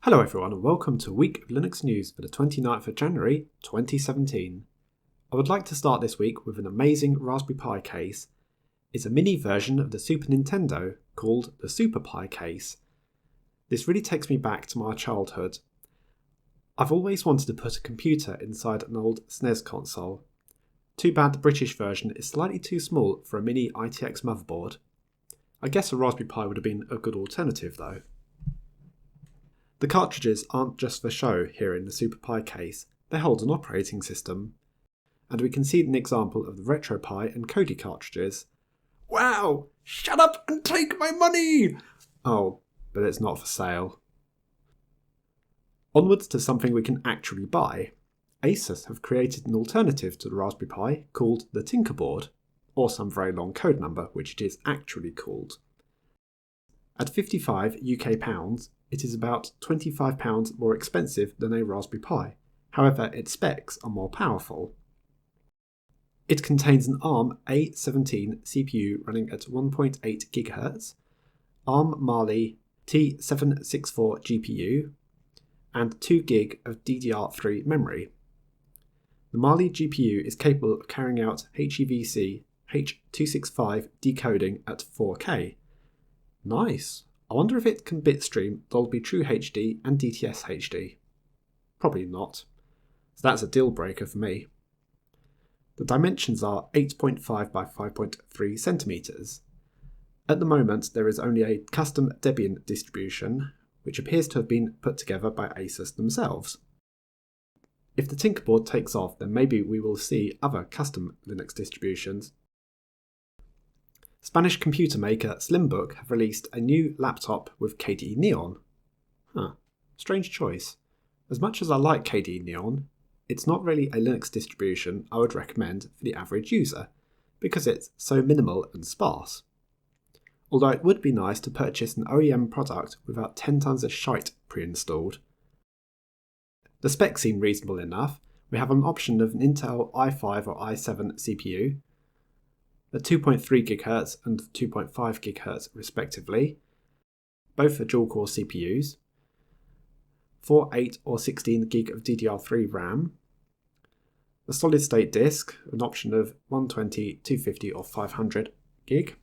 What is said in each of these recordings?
Hello everyone and welcome to Week of Linux News for the 29th of January 2017. I would like to start this week with an amazing Raspberry Pi case. It's a mini version of the Super Nintendo called the Super Pi case. This really takes me back to my childhood. I've always wanted to put a computer inside an old SNES console. Too bad the British version is slightly too small for a mini ITX motherboard. I guess a Raspberry Pi would have been a good alternative though. The cartridges aren't just for show here in the Super Pi case, they hold an operating system. And we can see an example of the RetroPie and KDE cartridges. Wow! Shut up and take my money! Oh, but it's not for sale. Onwards to something we can actually buy. Asus have created an alternative to the Raspberry Pi called the Tinker board, or some very long code number which it is actually called. At 55 UK pounds, it is about £25 more expensive than a Raspberry Pi, however its specs are more powerful. It contains an ARM A17 CPU running at 1.8 GHz, ARM Mali T764 GPU, and 2 GB of DDR3 memory. The Mali GPU is capable of carrying out HEVC H.265 decoding at 4K. Nice! I wonder if it can bitstream Dolby True HD and DTS HD. Probably not. So that's a deal breaker for me. The dimensions are 8.5 by 5.3 centimeters. At the moment there is only a custom Debian distribution, which appears to have been put together by Asus themselves. If the Tinker board takes off, then maybe we will see other custom Linux distributions. Spanish computer maker Slimbook have released a new laptop with KDE Neon. Strange choice. As much as I like KDE Neon, it's not really a Linux distribution I would recommend for the average user, because it's so minimal and sparse. Although it would be nice to purchase an OEM product without 10 tons of shite pre-installed. The specs seem reasonable enough. We have an option of an Intel i5 or i7 CPU, at 2.3 GHz and 2.5 GHz respectively. Both are dual-core CPUs, 4, 8 or 16 GB of DDR3 RAM, a solid-state disk, an option of 120, 250 or 500 GB,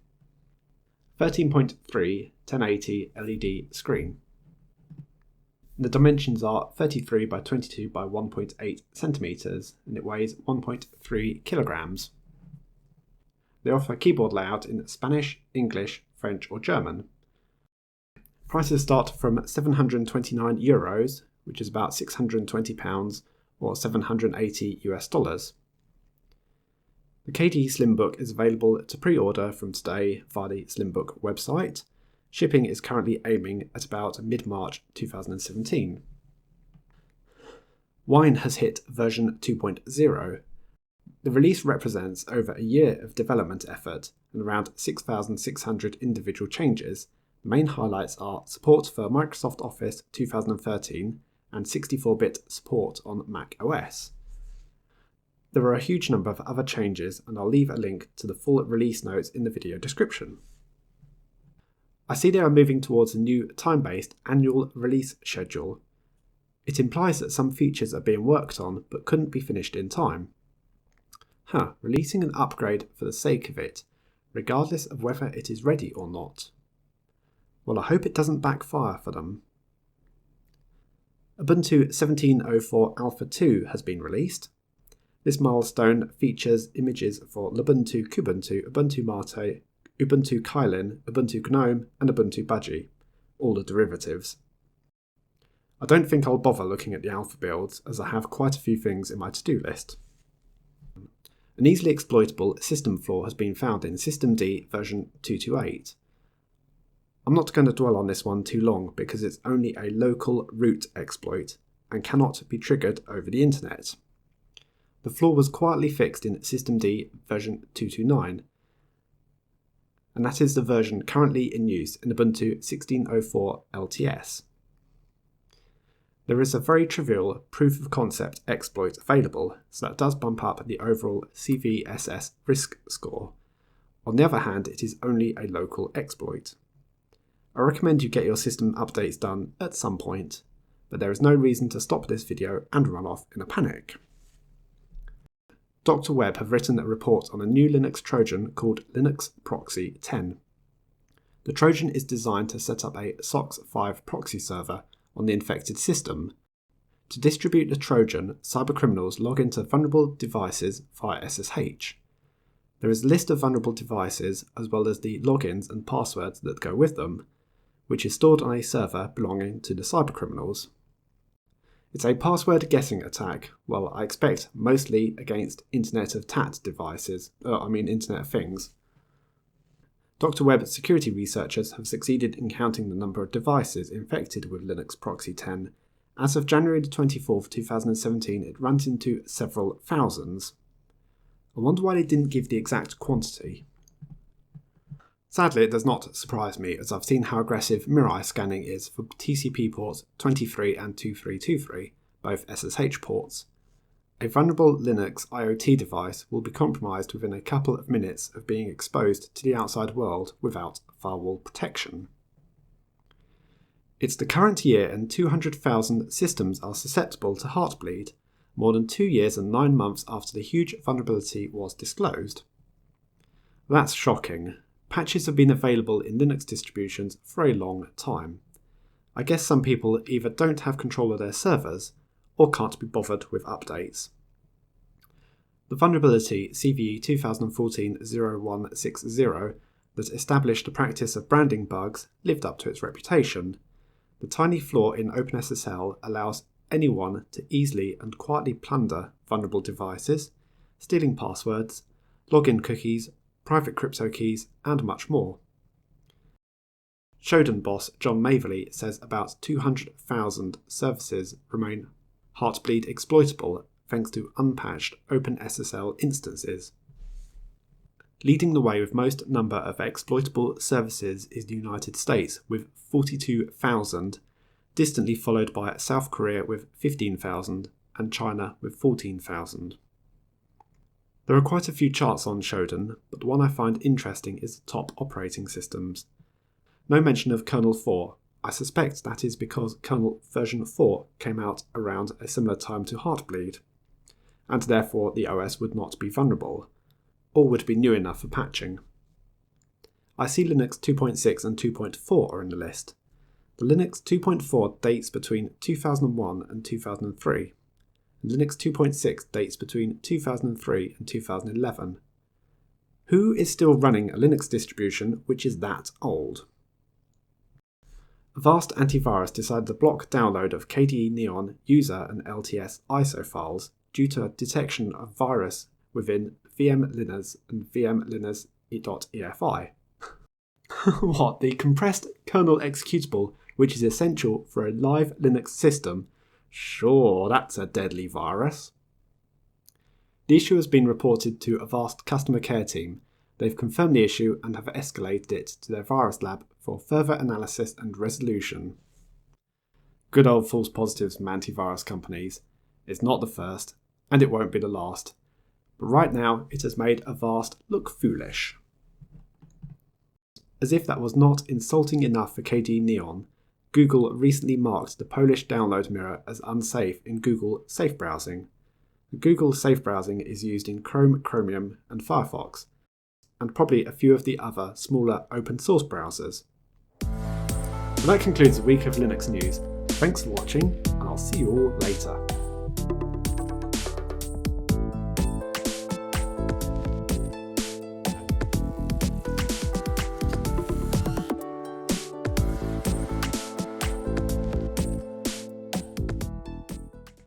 13.3 1080 LED screen. The dimensions are 33 by 22 by 1.8 centimeters and it weighs 1.3 kilograms. They offer keyboard layout in Spanish, English, French or German. Prices start from €729, which is about £620 or $780 US. The KDE Slimbook is available to pre-order from today via the Slimbook website. Shipping is currently aiming at about mid-March 2017. Wine has hit version 2.0. The release represents over a year of development effort and around 6,600 individual changes. The main highlights are support for Microsoft Office 2013 and 64-bit support on Mac OS. There are a huge number of other changes and I'll leave a link to the full release notes in the video description. I see they are moving towards a new time-based annual release schedule. It implies that some features are being worked on but couldn't be finished in time. Releasing an upgrade for the sake of it, regardless of whether it is ready or not. Well, I hope it doesn't backfire for them. Ubuntu 17.04 Alpha 2 has been released. This milestone features images for Lubuntu Kubuntu, Ubuntu Mate, Ubuntu Kylin, Ubuntu GNOME and Ubuntu Budgie, all the derivatives. I don't think I'll bother looking at the alpha builds as I have quite a few things in my to-do list. An easily exploitable system flaw has been found in Systemd version 228. I'm not going to dwell on this one too long because it's only a local root exploit and cannot be triggered over the internet. The flaw was quietly fixed in Systemd version 229, and that is the version currently in use in Ubuntu 16.04 LTS. There is a very trivial proof-of-concept exploit available, so that does bump up the overall CVSS risk score. On the other hand, it is only a local exploit. I recommend you get your system updates done at some point. but there is no reason to stop this video and run off in a panic. Dr. Webb have written a report on a new Linux Trojan called Linux Proxy 10. The Trojan is designed to set up a SOX 5 proxy server on the infected system. To distribute the Trojan, cybercriminals log into vulnerable devices via SSH. There is a list of vulnerable devices as well as the logins and passwords that go with them, which is stored on a server belonging to the cybercriminals. It's a password guessing attack, well, I expect mostly against Internet of Things. Dr. Webb's security researchers have succeeded in counting the number of devices infected with Linux Proxy 10. As of January 24, 2017, it runs into several thousands. I wonder why they didn't give the exact quantity. Sadly, it does not surprise me, as I've seen how aggressive Mirai scanning is for TCP ports 23 and 2323, both SSH ports. A vulnerable Linux IoT device will be compromised within a couple of minutes of being exposed to the outside world without firewall protection. It's the current year and 200,000 systems are susceptible to Heartbleed, more than 2 years and 9 months after the huge vulnerability was disclosed. That's shocking. Patches have been available in Linux distributions for a long time. I guess some people either don't have control of their servers or can't be bothered with updates. The vulnerability CVE 2014-0160 that established the practice of branding bugs lived up to its reputation. The tiny flaw in OpenSSL allows anyone to easily and quietly plunder vulnerable devices, stealing passwords, login cookies, private crypto keys, and much more. Shodan boss John Maverly says about 200,000 services remain Heartbleed exploitable thanks to unpatched OpenSSL instances. Leading the way with most number of exploitable services is the United States with 42,000, distantly followed by South Korea with 15,000 and China with 14,000. There are quite a few charts on Shodan, but the one I find interesting is the top operating systems. No mention of kernel 4. I suspect that is because kernel version 4 came out around a similar time to Heartbleed, and therefore the OS would not be vulnerable, or would be new enough for patching. I see Linux 2.6 and 2.4 are in the list. The Linux 2.4 dates between 2001 and 2003. Linux 2.6 dates between 2003 and 2011. Who is still running a Linux distribution which is that old? Avast Antivirus decided to block download of KDE Neon user and LTS ISO files due to a detection of virus within VM-liners and VM-liners.efi. What, the compressed kernel executable which is essential for a live Linux system? Sure, that's a deadly virus. The issue has been reported to Avast customer care team. They've confirmed the issue and have escalated it to their virus lab for further analysis and resolution. Good old false positives from antivirus companies. It's not the first, and it won't be the last. But right now, it has made Avast look foolish. As if that was not insulting enough for KDE Neon, Google recently marked the Polish download mirror as unsafe in Google Safe Browsing. Google Safe Browsing is used in Chrome, Chromium, and Firefox, and probably a few of the other smaller open source browsers. And that concludes the week of Linux news. Thanks for watching, and I'll see you all later.